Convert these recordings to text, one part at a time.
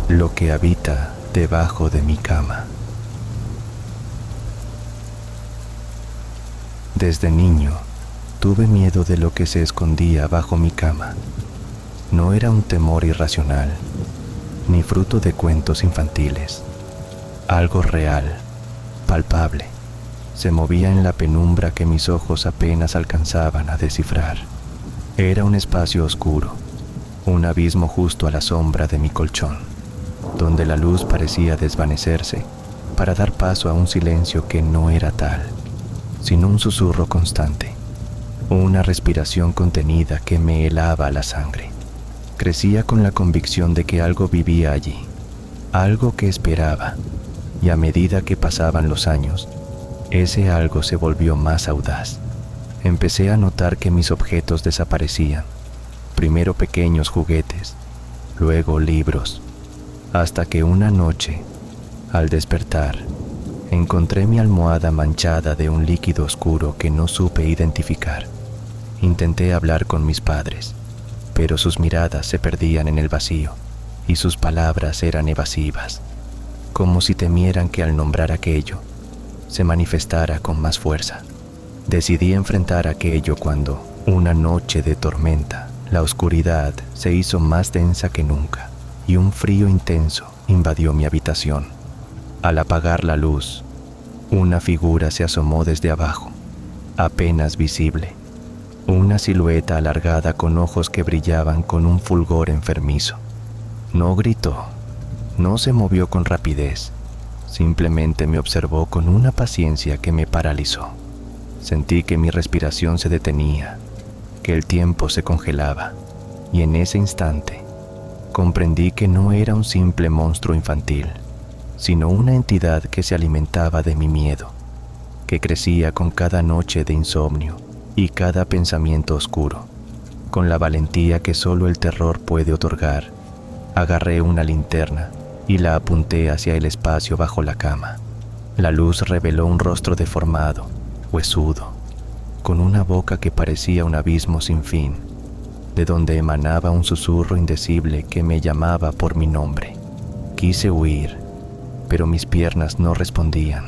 Lo que habita debajo de mi cama. Desde niño, tuve miedo de lo que se escondía bajo mi cama. No era un temor irracional, ni fruto de cuentos infantiles. Algo real, palpable, se movía en la penumbra que mis ojos apenas alcanzaban a descifrar. Era un espacio oscuro, un abismo justo a la sombra de mi colchón, donde la luz parecía desvanecerse para dar paso a un silencio que no era tal, sino un susurro constante, una respiración contenida que me helaba la sangre. Crecía con la convicción de que algo vivía allí, algo que esperaba, y a medida que pasaban los años, ese algo se volvió más audaz. Empecé a notar que mis objetos desaparecían, primero pequeños juguetes, luego libros, hasta que una noche, al despertar, encontré mi almohada manchada de un líquido oscuro que no supe identificar. Intenté hablar con mis padres, pero sus miradas se perdían en el vacío y sus palabras eran evasivas, como si temieran que al nombrar aquello se manifestara con más fuerza. Decidí enfrentar aquello cuando, una noche de tormenta, la oscuridad se hizo más densa que nunca y un frío intenso invadió mi habitación. Al apagar la luz, una figura se asomó desde abajo, apenas visible, una silueta alargada con ojos que brillaban con un fulgor enfermizo. No gritó, no se movió con rapidez, simplemente me observó con una paciencia que me paralizó. Sentí que mi respiración se detenía, que el tiempo se congelaba, y en ese instante comprendí que no era un simple monstruo infantil, sino una entidad que se alimentaba de mi miedo, que crecía con cada noche de insomnio y cada pensamiento oscuro. Con la valentía que solo el terror puede otorgar, agarré una linterna y la apunté hacia el espacio bajo la cama. La luz reveló un rostro deformado, huesudo, con una boca que parecía un abismo sin fin, de donde emanaba un susurro indecible que me llamaba por mi nombre. Quise huir, pero mis piernas no respondían.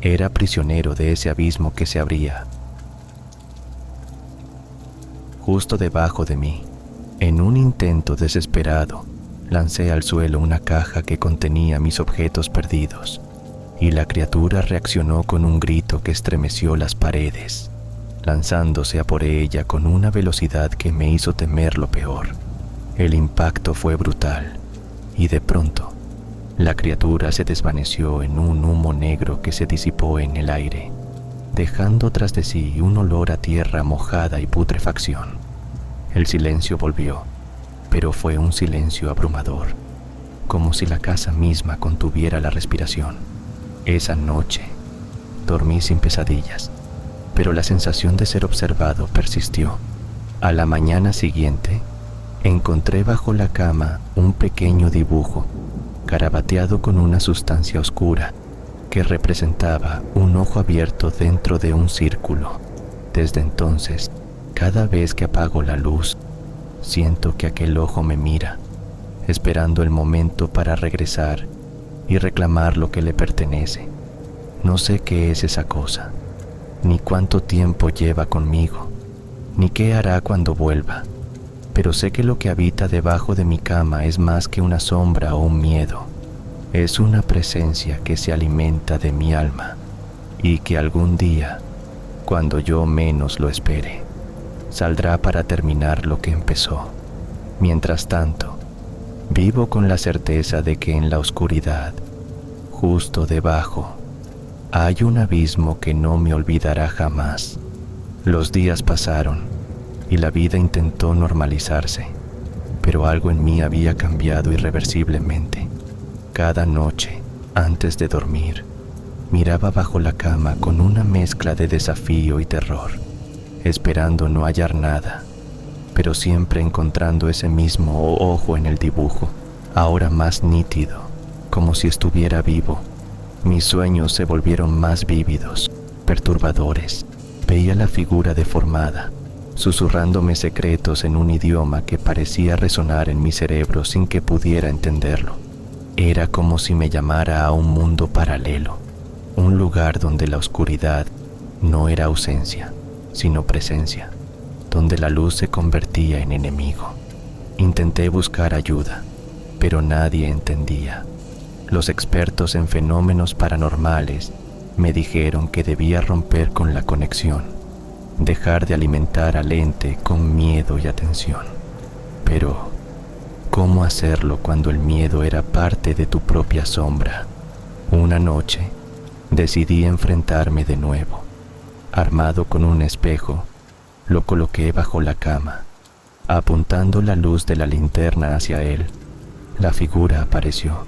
Era prisionero de ese abismo que se abría justo debajo de mí. En un intento desesperado, lancé al suelo una caja que contenía mis objetos perdidos, y la criatura reaccionó con un grito que estremeció las paredes, lanzándose a por ella con una velocidad que me hizo temer lo peor. El impacto fue brutal, y de pronto, la criatura se desvaneció en un humo negro que se disipó en el aire, dejando tras de sí un olor a tierra mojada y putrefacción. El silencio volvió, pero fue un silencio abrumador, como si la casa misma contuviera la respiración. Esa noche, dormí sin pesadillas, pero la sensación de ser observado persistió. A la mañana siguiente, encontré bajo la cama un pequeño dibujo, carabateado con una sustancia oscura, que representaba un ojo abierto dentro de un círculo. Desde entonces, cada vez que apago la luz, siento que aquel ojo me mira, esperando el momento para regresar y reclamar lo que le pertenece. No sé qué es esa cosa, ni cuánto tiempo lleva conmigo, ni qué hará cuando vuelva, pero sé que lo que habita debajo de mi cama es más que una sombra o un miedo. Es una presencia que se alimenta de mi alma y que algún día, cuando yo menos lo espere, saldrá para terminar lo que empezó. Mientras tanto, vivo con la certeza de que en la oscuridad, justo debajo, hay un abismo que no me olvidará jamás. Los días pasaron y la vida intentó normalizarse, pero algo en mí había cambiado irreversiblemente. Cada noche, antes de dormir, miraba bajo la cama con una mezcla de desafío y terror, esperando no hallar nada, pero siempre encontrando ese mismo ojo en el dibujo, ahora más nítido, como si estuviera vivo. Mis sueños se volvieron más vívidos, perturbadores. Veía la figura deformada, susurrándome secretos en un idioma que parecía resonar en mi cerebro sin que pudiera entenderlo. Era como si me llamara a un mundo paralelo, un lugar donde la oscuridad no era ausencia, sino presencia, donde la luz se convertía en enemigo. Intenté buscar ayuda, pero nadie entendía. Los expertos en fenómenos paranormales me dijeron que debía romper con la conexión, dejar de alimentar al ente con miedo y atención. Pero, ¿cómo hacerlo cuando el miedo era parte de tu propia sombra? Una noche, decidí enfrentarme de nuevo. Armado con un espejo, lo coloqué bajo la cama. Apuntando la luz de la linterna hacia él, la figura apareció,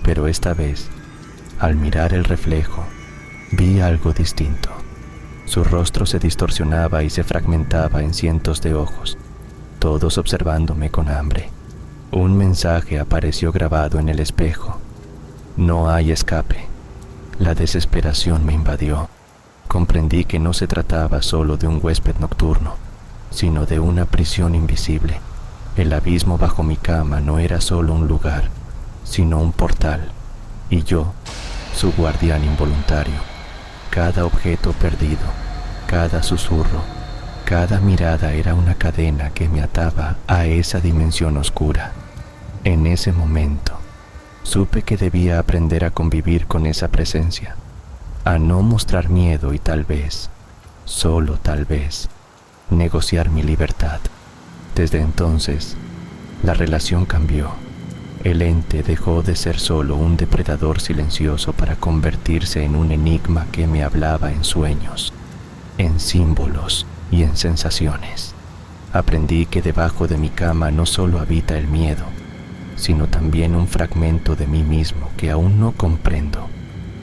pero esta vez, al mirar el reflejo, vi algo distinto. Su rostro se distorsionaba y se fragmentaba en cientos de ojos, todos observándome con hambre. Un mensaje apareció grabado en el espejo: no hay escape. La desesperación me invadió. Comprendí que no se trataba solo de un huésped nocturno, sino de una prisión invisible. El abismo bajo mi cama no era solo un lugar, sino un portal, y yo, su guardián involuntario. Cada objeto perdido, cada susurro, cada mirada era una cadena que me ataba a esa dimensión oscura. En ese momento, supe que debía aprender a convivir con esa presencia, a no mostrar miedo y tal vez, solo tal vez, negociar mi libertad. Desde entonces, la relación cambió. El ente dejó de ser solo un depredador silencioso para convertirse en un enigma que me hablaba en sueños, en símbolos y en sensaciones. Aprendí que debajo de mi cama no solo habita el miedo, sino también un fragmento de mí mismo que aún no comprendo,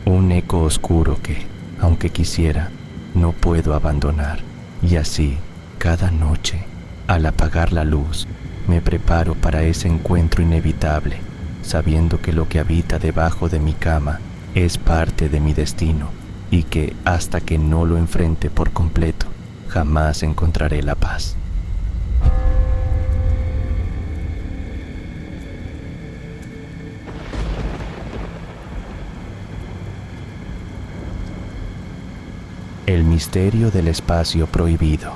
un eco oscuro que, aunque quisiera, no puedo abandonar. Y así, cada noche, al apagar la luz, me preparo para ese encuentro inevitable, sabiendo que lo que habita debajo de mi cama es parte de mi destino y que, hasta que no lo enfrente por completo, jamás encontraré la paz. El misterio del espacio prohibido.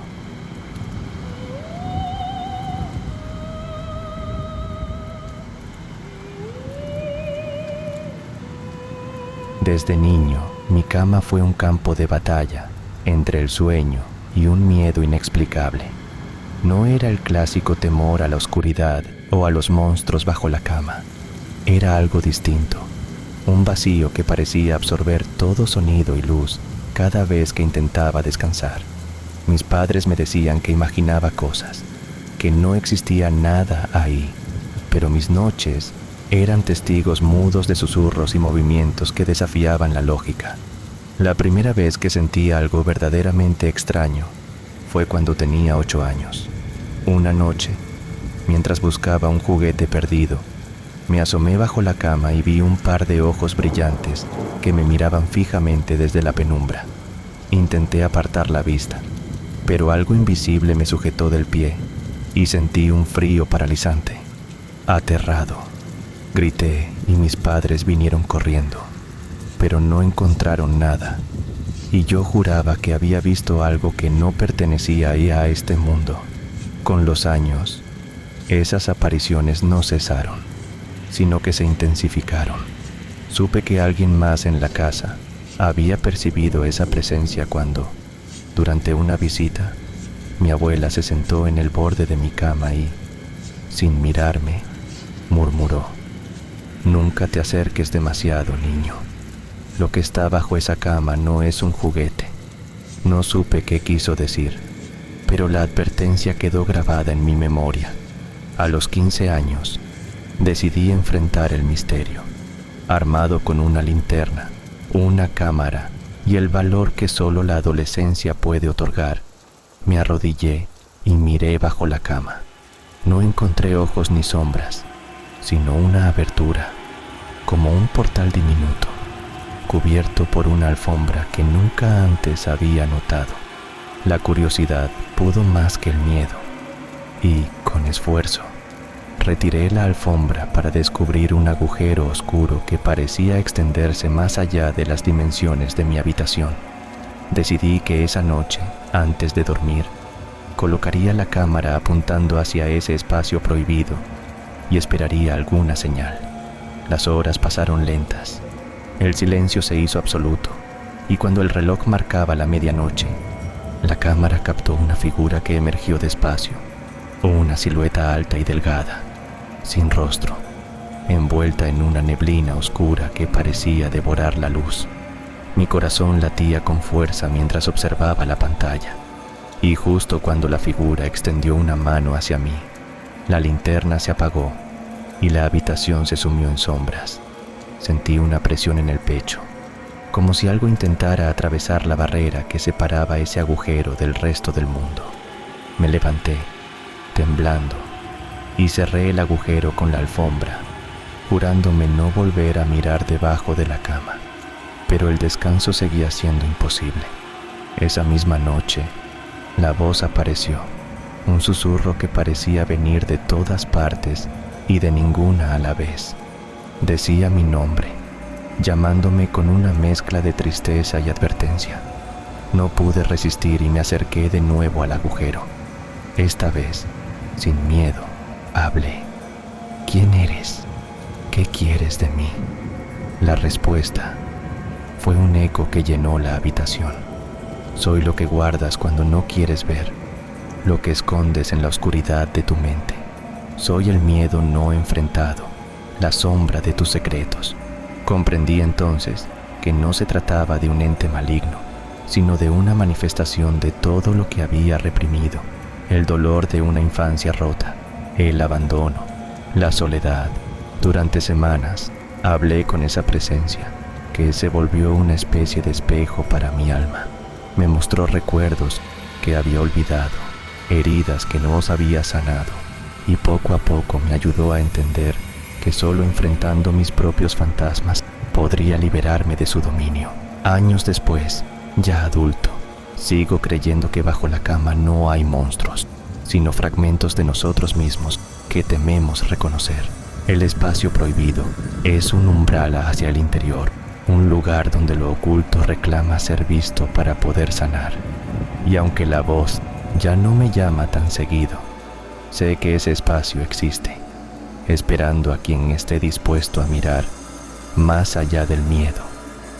Desde niño, mi cama fue un campo de batalla entre el sueño y un miedo inexplicable. No era el clásico temor a la oscuridad o a los monstruos bajo la cama. Era algo distinto, un vacío que parecía absorber todo sonido y luz cada vez que intentaba descansar. Mis padres me decían que imaginaba cosas, que no existía nada ahí, pero mis noches eran testigos mudos de susurros y movimientos que desafiaban la lógica. La primera vez que sentí algo verdaderamente extraño fue cuando tenía 8 años. Una noche, mientras buscaba un juguete perdido, me asomé bajo la cama y vi un par de ojos brillantes que me miraban fijamente desde la penumbra. Intenté apartar la vista, pero algo invisible me sujetó del pie y sentí un frío paralizante. Aterrado, grité y mis padres vinieron corriendo, pero no encontraron nada, y yo juraba que había visto algo que no pertenecía ya a este mundo. Con los años, esas apariciones no cesaron, sino que se intensificaron. Supe que alguien más en la casa había percibido esa presencia cuando, durante una visita, mi abuela se sentó en el borde de mi cama y, sin mirarme, murmuró: «Nunca te acerques demasiado, niño. Lo que está bajo esa cama no es un juguete». No supe qué quiso decir, pero la advertencia quedó grabada en mi memoria. A los 15 años, decidí enfrentar el misterio. Armado con una linterna, una cámara y el valor que solo la adolescencia puede otorgar, me arrodillé y miré bajo la cama. No encontré ojos ni sombras, sino una abertura, como un portal diminuto, cubierto por una alfombra que nunca antes había notado. La curiosidad pudo más que el miedo y, con esfuerzo, retiré la alfombra para descubrir un agujero oscuro que parecía extenderse más allá de las dimensiones de mi habitación. Decidí que esa noche, antes de dormir, colocaría la cámara apuntando hacia ese espacio prohibido y esperaría alguna señal. Las horas pasaron lentas. El silencio se hizo absoluto, y cuando el reloj marcaba la medianoche, la cámara captó una figura que emergió despacio, una silueta alta y delgada, sin rostro, envuelta en una neblina oscura que parecía devorar la luz. Mi corazón latía con fuerza mientras observaba la pantalla, y justo cuando la figura extendió una mano hacia mí, la linterna se apagó y la habitación se sumió en sombras. Sentí una presión en el pecho, como si algo intentara atravesar la barrera que separaba ese agujero del resto del mundo. Me levanté, temblando, y cerré el agujero con la alfombra, jurándome no volver a mirar debajo de la cama. Pero el descanso seguía siendo imposible. Esa misma noche, la voz apareció, un susurro que parecía venir de todas partes y de ninguna a la vez. Decía mi nombre, llamándome con una mezcla de tristeza y advertencia. No pude resistir y me acerqué de nuevo al agujero. Esta vez, sin miedo, hablé. ¿Quién eres? ¿Qué quieres de mí? La respuesta fue un eco que llenó la habitación. Soy lo que guardas cuando no quieres ver, lo que escondes en la oscuridad de tu mente. Soy el miedo no enfrentado, la sombra de tus secretos. Comprendí entonces que no se trataba de un ente maligno, sino de una manifestación de todo lo que había reprimido, el dolor de una infancia rota, el abandono, la soledad. Durante semanas hablé con esa presencia, que se volvió una especie de espejo para mi alma. Me mostró recuerdos que había olvidado, heridas que no había sanado, y poco a poco me ayudó a entender que solo enfrentando mis propios fantasmas podría liberarme de su dominio. Años después, ya adulto, sigo creyendo que bajo la cama no hay monstruos, sino fragmentos de nosotros mismos que tememos reconocer. El espacio prohibido es un umbral hacia el interior, un lugar donde lo oculto reclama ser visto para poder sanar. Y aunque la voz ya no me llama tan seguido, sé que ese espacio existe, esperando a quien esté dispuesto a mirar más allá del miedo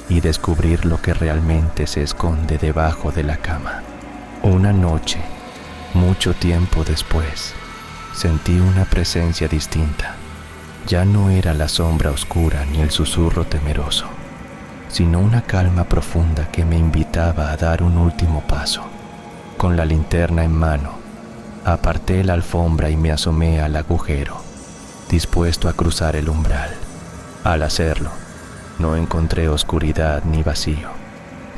y descubrir lo que realmente se esconde debajo de la cama. Una noche, mucho tiempo después, sentí una presencia distinta. Ya no era la sombra oscura ni el susurro temeroso, sino una calma profunda que me invitaba a dar un último paso. Con la linterna en mano, aparté la alfombra y me asomé al agujero, dispuesto a cruzar el umbral. Al hacerlo, no encontré oscuridad ni vacío,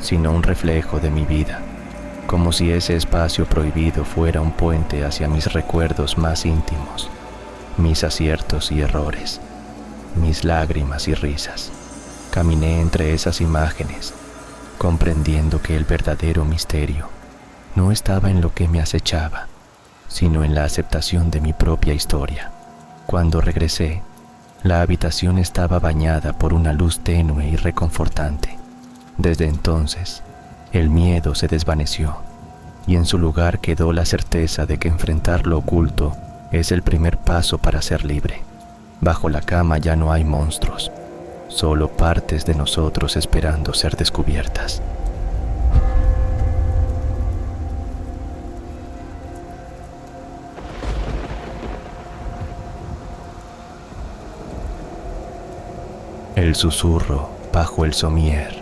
sino un reflejo de mi vida, como si ese espacio prohibido fuera un puente hacia mis recuerdos más íntimos, mis aciertos y errores, mis lágrimas y risas. Caminé entre esas imágenes, comprendiendo que el verdadero misterio no estaba en lo que me acechaba, sino en la aceptación de mi propia historia. Cuando regresé, la habitación estaba bañada por una luz tenue y reconfortante. Desde entonces, el miedo se desvaneció, y en su lugar quedó la certeza de que enfrentar lo oculto es el primer paso para ser libre. Bajo la cama ya no hay monstruos, solo partes de nosotros esperando ser descubiertas. El susurro bajo el somier.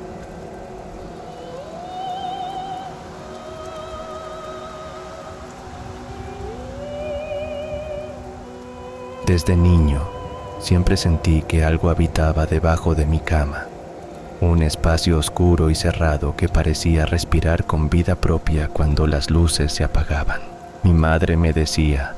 Desde niño, siempre sentí que algo habitaba debajo de mi cama, un espacio oscuro y cerrado que parecía respirar con vida propia cuando las luces se apagaban. Mi madre me decía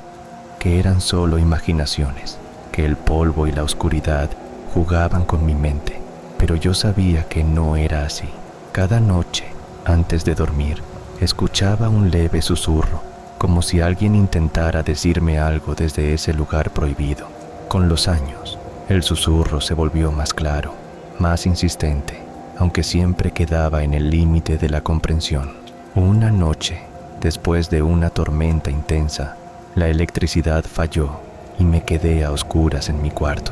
que eran solo imaginaciones, que el polvo y la oscuridad jugaban con mi mente, pero yo sabía que no era así. Cada noche, antes de dormir, Escuchaba un leve susurro, como si alguien intentara decirme algo desde ese lugar prohibido. Con los años, el susurro se volvió más claro, más insistente, aunque siempre quedaba en el límite de la comprensión. Una noche, después de una tormenta intensa, la electricidad falló y me quedé a oscuras en mi cuarto.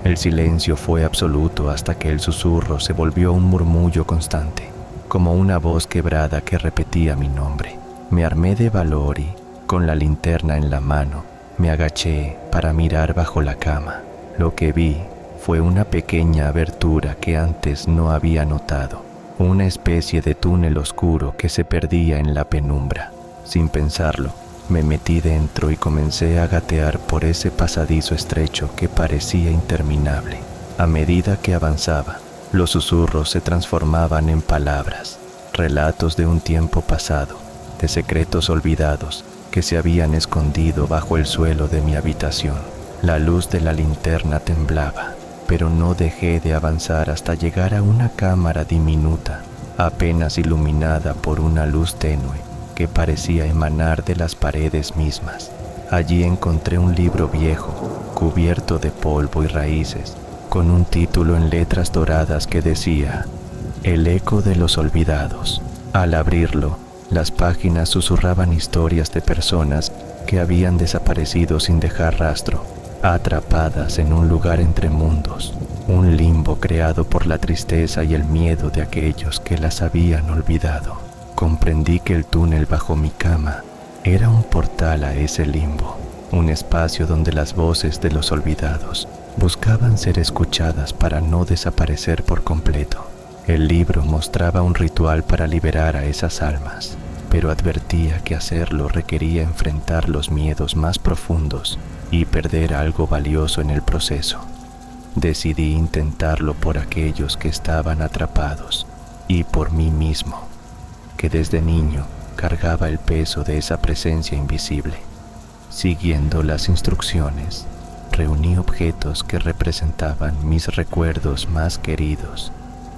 El silencio fue absoluto hasta que el susurro se volvió un murmullo constante, como una voz quebrada que repetía mi nombre. Me armé de valor y, con la linterna en la mano, me agaché para mirar bajo la cama. Lo que vi fue una pequeña abertura que antes no había notado, una especie de túnel oscuro que se perdía en la penumbra. Sin pensarlo, me metí dentro y comencé a gatear por ese pasadizo estrecho que parecía interminable. A medida que avanzaba, los susurros se transformaban en palabras, relatos de un tiempo pasado, de secretos olvidados que se habían escondido bajo el suelo de mi habitación. La luz de la linterna temblaba, pero no dejé de avanzar hasta llegar a una cámara diminuta, apenas iluminada por una luz tenue que parecía emanar de las paredes mismas. Allí encontré un libro viejo, cubierto de polvo y raíces, con un título en letras doradas que decía El eco de los olvidados. Al abrirlo, las páginas susurraban historias de personas que habían desaparecido sin dejar rastro, atrapadas en un lugar entre mundos, un limbo creado por la tristeza y el miedo de aquellos que las habían olvidado. Comprendí que el túnel bajo mi cama era un portal a ese limbo, un espacio donde las voces de los olvidados buscaban ser escuchadas para no desaparecer por completo. El libro mostraba un ritual para liberar a esas almas, pero advertía que hacerlo requería enfrentar los miedos más profundos y perder algo valioso en el proceso. Decidí intentarlo por aquellos que estaban atrapados y por mí mismo, que desde niño cargaba el peso de esa presencia invisible. Siguiendo las instrucciones, reuní objetos que representaban mis recuerdos más queridos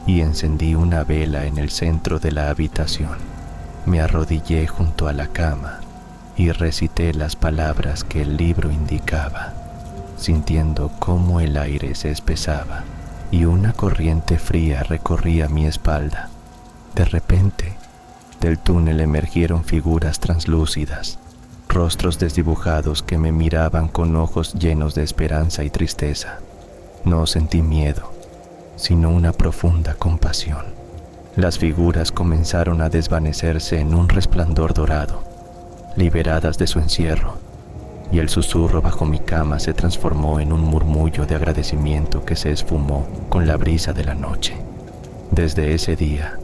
y encendí una vela en el centro de la habitación. Me arrodillé junto a la cama y recité las palabras que el libro indicaba, sintiendo cómo el aire se espesaba y una corriente fría recorría mi espalda. De repente, del túnel emergieron figuras translúcidas, rostros desdibujados que me miraban con ojos llenos de esperanza y tristeza. No sentí miedo, sino una profunda compasión. Las figuras comenzaron a desvanecerse en un resplandor dorado, liberadas de su encierro, y el susurro bajo mi cama se transformó en un murmullo de agradecimiento que se esfumó con la brisa de la noche. Desde ese día,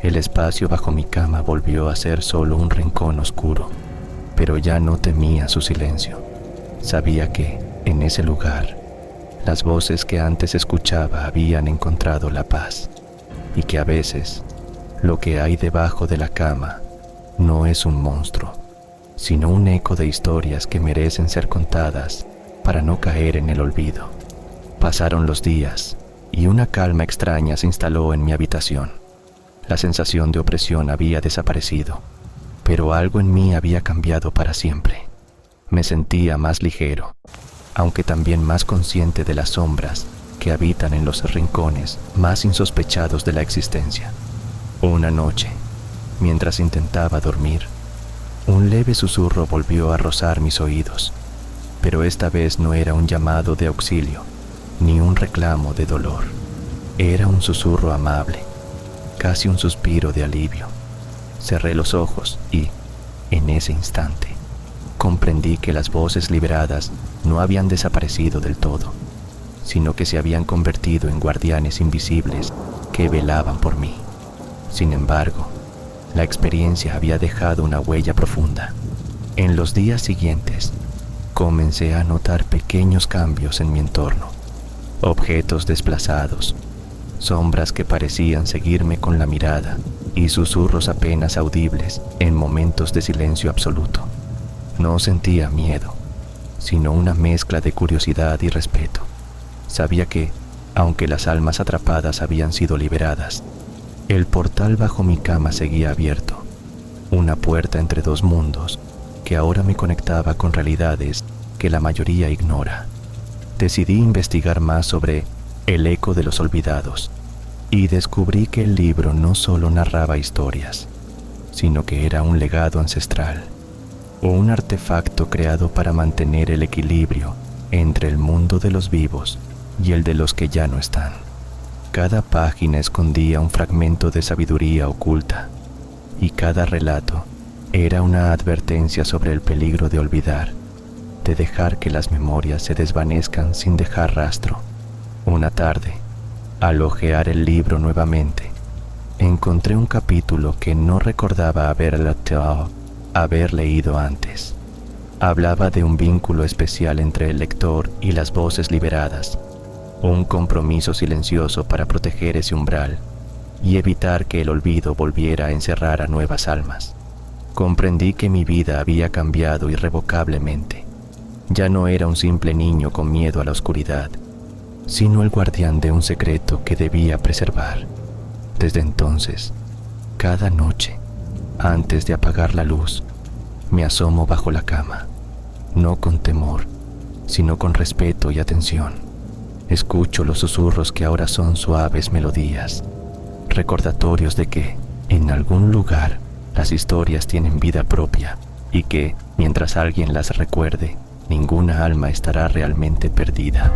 el espacio bajo mi cama volvió a ser solo un rincón oscuro, pero ya no temía su silencio. Sabía que, en ese lugar, las voces que antes escuchaba habían encontrado la paz, y que a veces, lo que hay debajo de la cama no es un monstruo, sino un eco de historias que merecen ser contadas para no caer en el olvido. Pasaron los días, y una calma extraña se instaló en mi habitación. La sensación de opresión había desaparecido, pero algo en mí había cambiado para siempre. Me sentía más ligero, aunque también más consciente de las sombras que habitan en los rincones más insospechados de la existencia. Una noche, mientras intentaba dormir, un leve susurro volvió a rozar mis oídos, pero esta vez no era un llamado de auxilio, ni un reclamo de dolor. Era un susurro amable, casi un suspiro de alivio. Cerré los ojos y, en ese instante, comprendí que las voces liberadas no habían desaparecido del todo, sino que se habían convertido en guardianes invisibles que velaban por mí. Sin embargo, la experiencia había dejado una huella profunda. En los días siguientes, comencé a notar pequeños cambios en mi entorno, objetos desplazados, sombras que parecían seguirme con la mirada y susurros apenas audibles en momentos de silencio absoluto. No sentía miedo, sino una mezcla de curiosidad y respeto. Sabía que, aunque las almas atrapadas habían sido liberadas, el portal bajo mi cama seguía abierto, una puerta entre dos mundos que ahora me conectaba con realidades que la mayoría ignora. Decidí investigar más sobre El eco de los olvidados y descubrí que el libro no solo narraba historias, sino que era un legado ancestral o un artefacto creado para mantener el equilibrio entre el mundo de los vivos y el de los que ya no están. Cada página escondía un fragmento de sabiduría oculta y cada relato era una advertencia sobre el peligro de olvidar, de dejar que las memorias se desvanezcan sin dejar rastro. Una tarde, al hojear el libro nuevamente, encontré un capítulo que no recordaba haber leído antes. Hablaba de un vínculo especial entre el lector y las voces liberadas, un compromiso silencioso para proteger ese umbral y evitar que el olvido volviera a encerrar a nuevas almas. Comprendí que mi vida había cambiado irrevocablemente. Ya no era un simple niño con miedo a la oscuridad, sino el guardián de un secreto que debía preservar. Desde entonces, cada noche, antes de apagar la luz, me asomo bajo la cama, no con temor, sino con respeto y atención. Escucho los susurros que ahora son suaves melodías, recordatorios de que, en algún lugar, las historias tienen vida propia y que, mientras alguien las recuerde, ninguna alma estará realmente perdida.